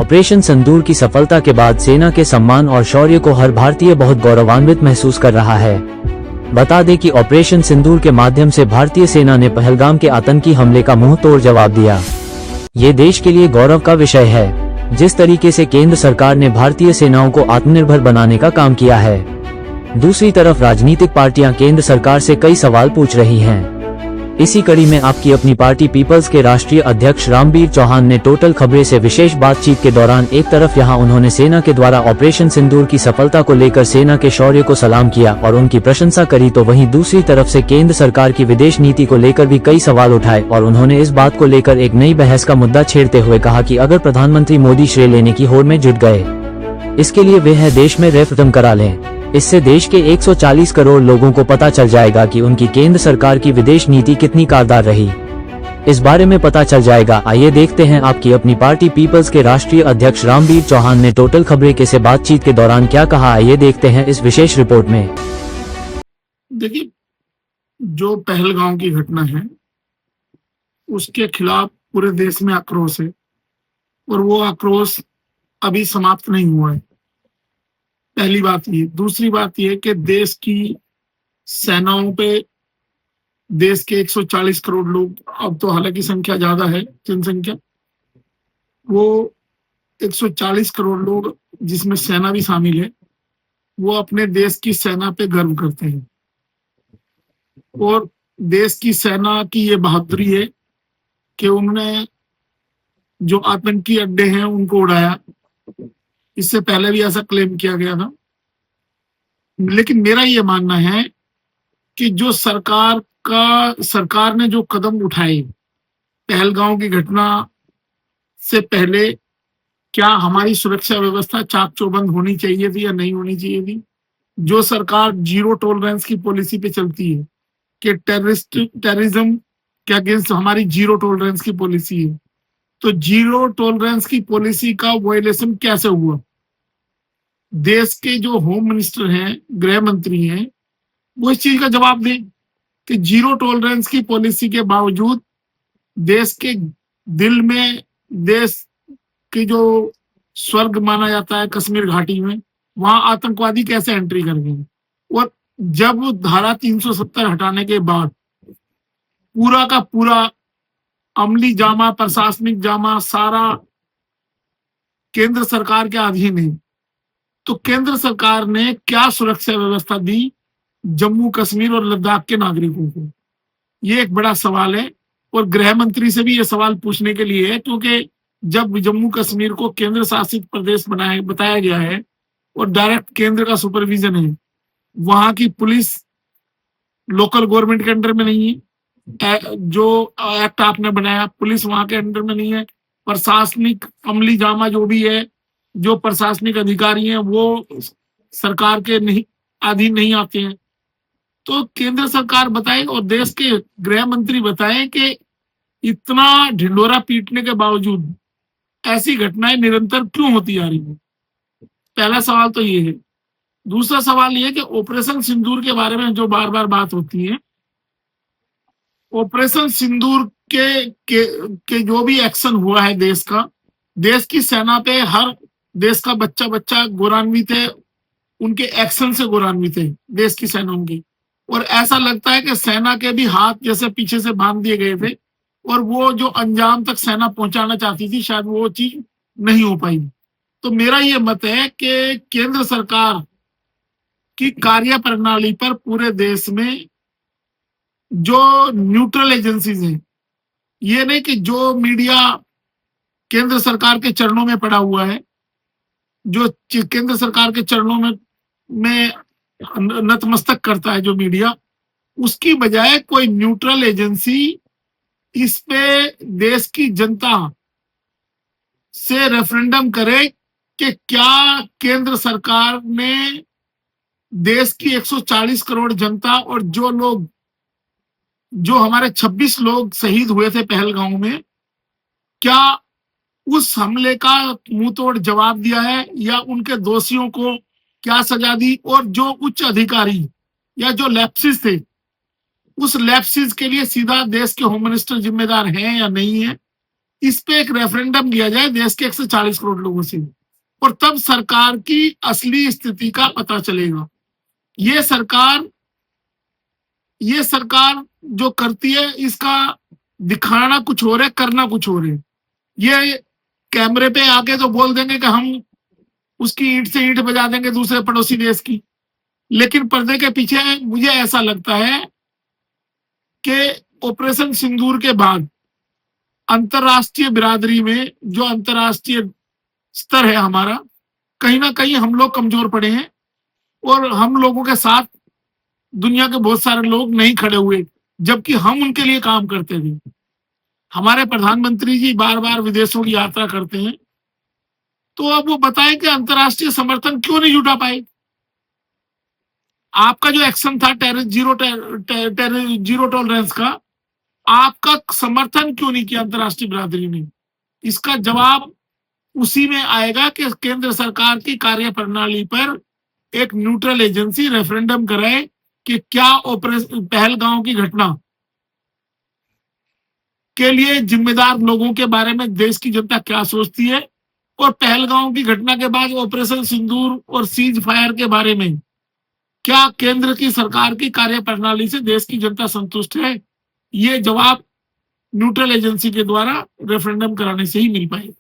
Operation सिंदूर की सफलता के बाद सेना के सम्मान और शौर्य को हर भारतीय बहुत गौरवान्वित महसूस कर रहा है। बता दें कि ऑपरेशन सिंदूर के माध्यम से भारतीय सेना ने पहलगाम के आतंकी हमले का मुंह तोड़ जवाब दिया। ये देश के लिए गौरव का विषय है, जिस तरीके से केंद्र सरकार ने भारतीय सेनाओं को आत्मनिर्भर बनाने का काम किया है। दूसरी तरफ राजनीतिक पार्टियां केंद्र सरकार से कई सवाल पूछ रही हैं। इसी कड़ी में आपकी अपनी पार्टी पीपल्स के राष्ट्रीय अध्यक्ष रामबीर चौहान ने टोटल खबरें से विशेष बातचीत के दौरान एक तरफ यहां उन्होंने सेना के द्वारा ऑपरेशन सिंदूर की सफलता को लेकर सेना के शौर्य को सलाम किया और उनकी प्रशंसा करी, तो वहीं दूसरी तरफ से केंद्र सरकार की विदेश नीति को लेकर भी कई सवाल उठाए और उन्होंने इस बात को लेकर एक नई बहस का मुद्दा छेड़ते हुए कहा कि अगर प्रधानमंत्री मोदी श्रेय लेने की होड़ में जुट गए, इसके लिए वे है देश में रेफरेंडम करा लें। इससे देश के 140 करोड़ लोगों को पता चल जाएगा कि उनकी केंद्र सरकार की विदेश नीति कितनी कारगर रही। इस बारे में पता चल जाएगा। आइए देखते हैं आपकी अपनी पार्टी पीपल्स के राष्ट्रीय अध्यक्ष रामबीर चौहान ने टोटल खबरें के से बातचीत के दौरान क्या कहा। आइए देखते हैं इस विशेष रिपोर्ट में। देखिए, जो पहलगाम की घटना है उसके खिलाफ पूरे देश में आक्रोश है और वो आक्रोश अभी समाप्त नहीं हुआ है। पहली बात ये। दूसरी बात ये कि देश की सेनाओं पे देश के 140 करोड़ लोग, अब तो हालांकि संख्या ज्यादा है, जनसंख्या, वो 140 करोड़ लोग जिसमें सेना भी शामिल है, वो अपने देश की सेना पे गर्व करते हैं और देश की सेना की ये बहादुरी है कि उन्होंने जो आतंकी अड्डे हैं उनको उड़ाया। इससे पहले भी ऐसा क्लेम किया गया था, लेकिन मेरा ये मानना है कि जो सरकार ने जो कदम उठाए पहलगाम की घटना से पहले, क्या हमारी सुरक्षा व्यवस्था चाक चौबंद होनी चाहिए थी या नहीं होनी चाहिए थी? जो सरकार जीरो टॉलरेंस की पॉलिसी पे चलती है कि टेररिज्म के अगेंस्ट हमारी जीरो टॉलरेंस की पॉलिसी है, तो जीरो टॉलरेंस की पॉलिसी का वायलेशन कैसे हुआ? देश के जो होम मिनिस्टर हैं, गृह मंत्री हैं, वो इस चीज का जवाब दें कि जीरो टॉलरेंस की पॉलिसी के बावजूद देश के दिल में, देश की जो स्वर्ग माना जाता है कश्मीर घाटी में, वहां आतंकवादी कैसे एंट्री कर गए। और जब धारा 370 हटाने के बाद पूरा का पूरा अमली जामा, प्रशासनिक जामा सारा केंद्र सरकार के अधीन है, तो केंद्र सरकार ने क्या सुरक्षा व्यवस्था दी जम्मू कश्मीर और लद्दाख के नागरिकों को? ये एक बड़ा सवाल है और गृह मंत्री से भी ये सवाल पूछने के लिए है, क्योंकि जब जम्मू कश्मीर को केंद्र शासित प्रदेश बताया गया है और डायरेक्ट केंद्र का सुपरविजन है, वहां की पुलिस लोकल गवर्नमेंट के अंडर में नहीं है। जो एक्ट आपने बनाया, पुलिस वहां के अंडर में नहीं है। प्रशासनिक अमली जामा जो भी है, जो प्रशासनिक अधिकारी हैं, वो सरकार के अधीन नहीं आते हैं। तो केंद्र सरकार बताए और देश के गृह मंत्री बताएं कि इतना ढिंडोरा पीटने के बावजूद ऐसी घटनाएं निरंतर क्यों होती आ रही है? पहला सवाल तो ये है। दूसरा सवाल ये है कि ऑपरेशन सिंदूर के बारे में जो बार बार बात होती है, ऑपरेशन सिंदूर के जो भी एक्शन हुआ है देश का, देश की सेना पे हर देश का बच्चा गौरवान्वित है, उनके एक्शन से गौरवान्वित है देश की सेनाओं की। और ऐसा लगता है कि सेना के भी हाथ जैसे पीछे से बांध दिए गए थे और वो जो अंजाम तक सेना पहुंचाना चाहती थी, शायद वो चीज नहीं हो पाई। तो मेरा ये मत है कि केंद्र सरकार की कार्य प्रणाली पर पूरे देश में जो न्यूट्रल एजेंसीज हैं, ये नहीं कि जो मीडिया केंद्र सरकार के चरणों में पड़ा हुआ है, जो केंद्र सरकार के चरणों में नतमस्तक करता है जो मीडिया, उसकी बजाय कोई न्यूट्रल एजेंसी इस पे देश की जनता से रेफरेंडम करे कि क्या केंद्र सरकार ने देश की 140 करोड़ जनता और जो हमारे 26 लोग शहीद हुए थे पहलगाम में, क्या उस हमले का मुंह तोड़ जवाब दिया है या उनके दोषियों को क्या सजा दी? और जो उच्च अधिकारी या जो लैप्सिस थे, उस लैप्सिस के लिए सीधा देश के होम मिनिस्टर जिम्मेदार हैं या नहीं है? इस पे एक रेफरेंडम लिया जाए देश के 140 करोड़ लोगों से, और तब सरकार की असली स्थिति का पता चलेगा। ये सरकार जो करती है, इसका दिखाना कुछ और है, करना कुछ और है। ये कैमरे पे आके तो बोल देंगे कि हम उसकी ईंट से ईंट बजा देंगे दूसरे पड़ोसी देश की, लेकिन पर्दे के पीछे मुझे ऐसा लगता है कि ऑपरेशन सिंदूर के बाद अंतरराष्ट्रीय बिरादरी में जो अंतरराष्ट्रीय स्तर है हमारा, कहीं ना कहीं हम लोग कमजोर पड़े हैं, और हम लोगों के साथ दुनिया के बहुत सारे लोग नहीं खड़े हुए, जबकि हम उनके लिए काम करते थे। हमारे प्रधानमंत्री जी बार बार विदेशों की यात्रा करते हैं, तो अब वो बताएं कि अंतरराष्ट्रीय समर्थन क्यों नहीं जुटा पाए। आपका जो एक्शन था जीरो टॉलरेंस का, आपका समर्थन क्यों नहीं किया अंतरराष्ट्रीय बिरादरी ने? इसका जवाब उसी में आएगा कि केंद्र सरकार की कार्यप्रणाली पर एक न्यूट्रल एजेंसी रेफरेंडम कराए कि क्या ऑपरेशन पहलगांव की घटना के लिए जिम्मेदार लोगों के बारे में देश की जनता क्या सोचती है, और पहलगांव की घटना के बाद ऑपरेशन सिंदूर और सीज फायर के बारे में क्या केंद्र की सरकार की कार्यप्रणाली से देश की जनता संतुष्ट है। ये जवाब न्यूट्रल एजेंसी के द्वारा रेफरेंडम कराने से ही मिल पाएगा।